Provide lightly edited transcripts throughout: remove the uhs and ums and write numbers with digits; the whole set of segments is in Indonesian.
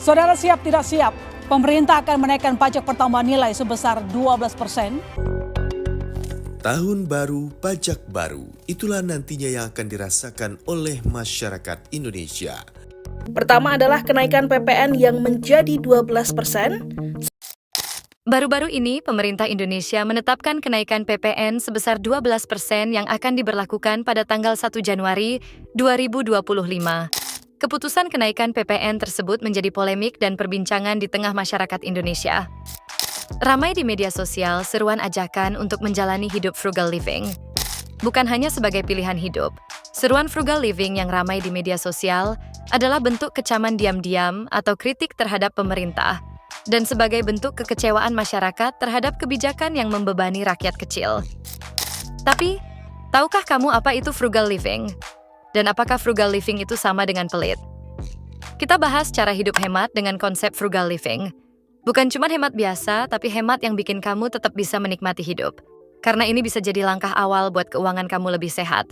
Saudara siap tidak siap, pemerintah akan menaikkan pajak pertambahan nilai sebesar 12%. Tahun baru, pajak baru, itulah nantinya yang akan dirasakan oleh masyarakat Indonesia. Pertama adalah kenaikan PPN yang menjadi 12%. Baru-baru ini, pemerintah Indonesia menetapkan kenaikan PPN sebesar 12% yang akan diberlakukan pada tanggal 1 Januari 2025. Keputusan kenaikan PPN tersebut menjadi polemik dan perbincangan di tengah masyarakat Indonesia. Ramai di media sosial seruan ajakan untuk menjalani hidup frugal living. Bukan hanya sebagai pilihan hidup, seruan frugal living yang ramai di media sosial adalah bentuk kecaman diam-diam atau kritik terhadap pemerintah, dan sebagai bentuk kekecewaan masyarakat terhadap kebijakan yang membebani rakyat kecil. Tapi, tahukah kamu apa itu frugal living? Dan apakah frugal living itu sama dengan pelit? Kita bahas cara hidup hemat dengan konsep frugal living. Bukan cuma hemat biasa, tapi hemat yang bikin kamu tetap bisa menikmati hidup. Karena ini bisa jadi langkah awal buat keuangan kamu lebih sehat.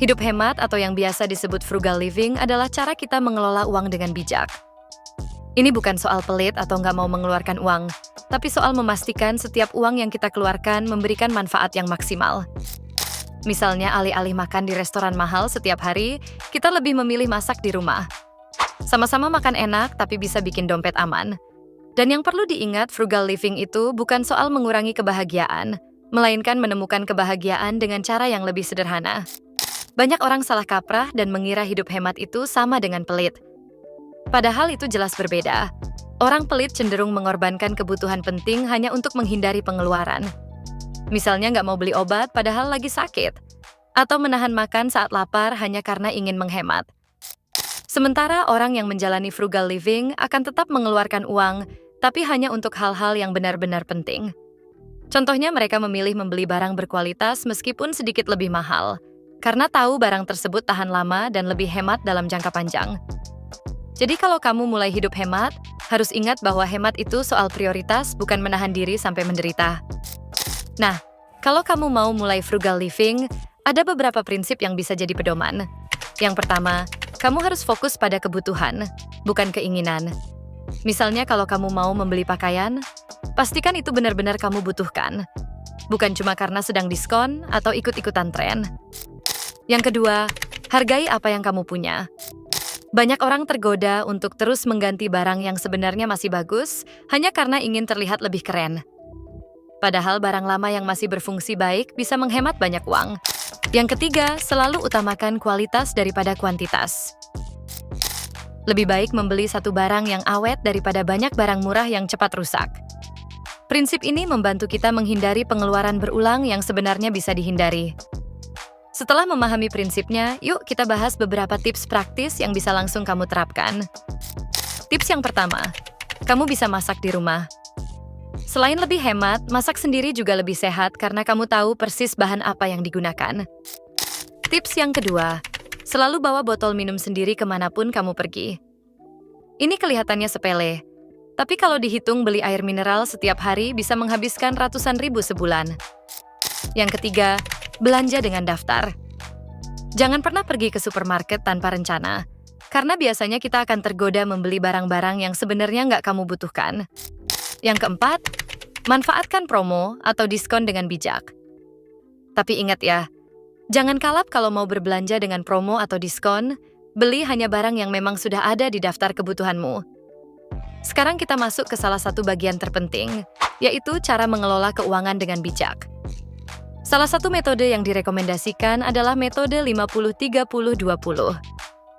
Hidup hemat atau yang biasa disebut frugal living adalah cara kita mengelola uang dengan bijak. Ini bukan soal pelit atau nggak mau mengeluarkan uang, tapi soal memastikan setiap uang yang kita keluarkan memberikan manfaat yang maksimal. Misalnya, alih-alih makan di restoran mahal setiap hari, kita lebih memilih masak di rumah. Sama-sama makan enak, tapi bisa bikin dompet aman. Dan yang perlu diingat, frugal living itu bukan soal mengurangi kebahagiaan, melainkan menemukan kebahagiaan dengan cara yang lebih sederhana. Banyak orang salah kaprah dan mengira hidup hemat itu sama dengan pelit. Padahal itu jelas berbeda. Orang pelit cenderung mengorbankan kebutuhan penting hanya untuk menghindari pengeluaran. Misalnya nggak mau beli obat padahal lagi sakit. Atau menahan makan saat lapar hanya karena ingin menghemat. Sementara orang yang menjalani frugal living akan tetap mengeluarkan uang, tapi hanya untuk hal-hal yang benar-benar penting. Contohnya mereka memilih membeli barang berkualitas meskipun sedikit lebih mahal, karena tahu barang tersebut tahan lama dan lebih hemat dalam jangka panjang. Jadi kalau kamu mulai hidup hemat, harus ingat bahwa hemat itu soal prioritas, bukan menahan diri sampai menderita. Nah, kalau kamu mau mulai frugal living, ada beberapa prinsip yang bisa jadi pedoman. Yang pertama, kamu harus fokus pada kebutuhan, bukan keinginan. Misalnya kalau kamu mau membeli pakaian, pastikan itu benar-benar kamu butuhkan, bukan cuma karena sedang diskon atau ikut-ikutan tren. Yang kedua, hargai apa yang kamu punya. Banyak orang tergoda untuk terus mengganti barang yang sebenarnya masih bagus hanya karena ingin terlihat lebih keren. Padahal barang lama yang masih berfungsi baik bisa menghemat banyak uang. Yang ketiga, selalu utamakan kualitas daripada kuantitas. Lebih baik membeli satu barang yang awet daripada banyak barang murah yang cepat rusak. Prinsip ini membantu kita menghindari pengeluaran berulang yang sebenarnya bisa dihindari. Setelah memahami prinsipnya, yuk kita bahas beberapa tips praktis yang bisa langsung kamu terapkan. Tips yang pertama, kamu bisa masak di rumah. Selain lebih hemat, masak sendiri juga lebih sehat karena kamu tahu persis bahan apa yang digunakan. Tips yang kedua, selalu bawa botol minum sendiri kemanapun kamu pergi. Ini kelihatannya sepele, tapi kalau dihitung beli air mineral setiap hari bisa menghabiskan ratusan ribu sebulan. Yang ketiga, belanja dengan daftar. Jangan pernah pergi ke supermarket tanpa rencana, karena biasanya kita akan tergoda membeli barang-barang yang sebenarnya nggak kamu butuhkan. Yang keempat, manfaatkan promo atau diskon dengan bijak. Tapi ingat ya, jangan kalap kalau mau berbelanja dengan promo atau diskon, beli hanya barang yang memang sudah ada di daftar kebutuhanmu. Sekarang kita masuk ke salah satu bagian terpenting, yaitu cara mengelola keuangan dengan bijak. Salah satu metode yang direkomendasikan adalah metode 50-30-20.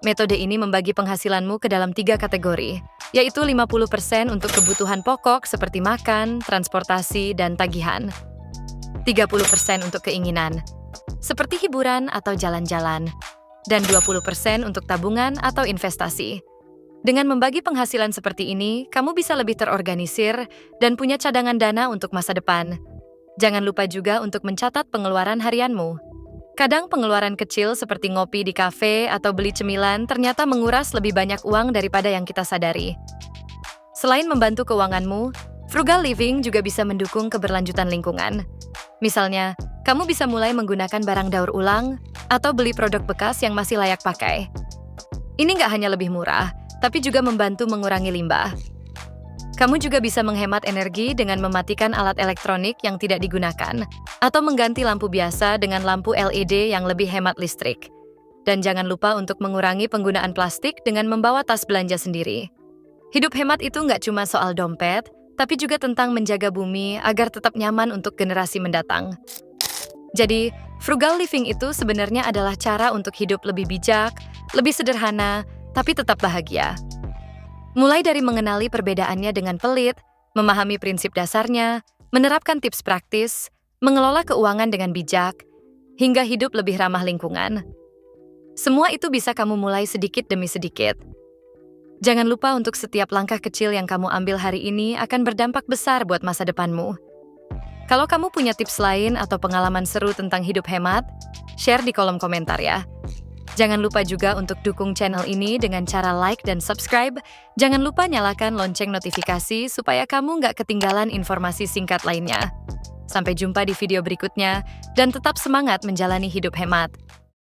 Metode ini membagi penghasilanmu ke dalam 3 kategori, yaitu 50% untuk kebutuhan pokok seperti makan, transportasi, dan tagihan. 30% untuk keinginan, seperti hiburan atau jalan-jalan, dan 20% untuk tabungan atau investasi. Dengan membagi penghasilan seperti ini, kamu bisa lebih terorganisir dan punya cadangan dana untuk masa depan. Jangan lupa juga untuk mencatat pengeluaran harianmu. Kadang pengeluaran kecil seperti ngopi di kafe atau beli cemilan ternyata menguras lebih banyak uang daripada yang kita sadari. Selain membantu keuanganmu, Frugal living juga bisa mendukung keberlanjutan lingkungan. Misalnya, kamu bisa mulai menggunakan barang daur ulang atau beli produk bekas yang masih layak pakai. Ini nggak hanya lebih murah, tapi juga membantu mengurangi limbah. Kamu juga bisa menghemat energi dengan mematikan alat elektronik yang tidak digunakan atau mengganti lampu biasa dengan lampu LED yang lebih hemat listrik. Dan jangan lupa untuk mengurangi penggunaan plastik dengan membawa tas belanja sendiri. Hidup hemat itu nggak cuma soal dompet, tapi juga tentang menjaga bumi agar tetap nyaman untuk generasi mendatang. Jadi, frugal living itu sebenarnya adalah cara untuk hidup lebih bijak, lebih sederhana, tapi tetap bahagia. Mulai dari mengenali perbedaannya dengan pelit, memahami prinsip dasarnya, menerapkan tips praktis, mengelola keuangan dengan bijak, hingga hidup lebih ramah lingkungan. Semua itu bisa kamu mulai sedikit demi sedikit. Jangan lupa untuk setiap langkah kecil yang kamu ambil hari ini akan berdampak besar buat masa depanmu. Kalau kamu punya tips lain atau pengalaman seru tentang hidup hemat, share di kolom komentar ya. Jangan lupa juga untuk dukung channel ini dengan cara like dan subscribe. Jangan lupa nyalakan lonceng notifikasi supaya kamu nggak ketinggalan informasi singkat lainnya. Sampai jumpa di video berikutnya, dan tetap semangat menjalani hidup hemat.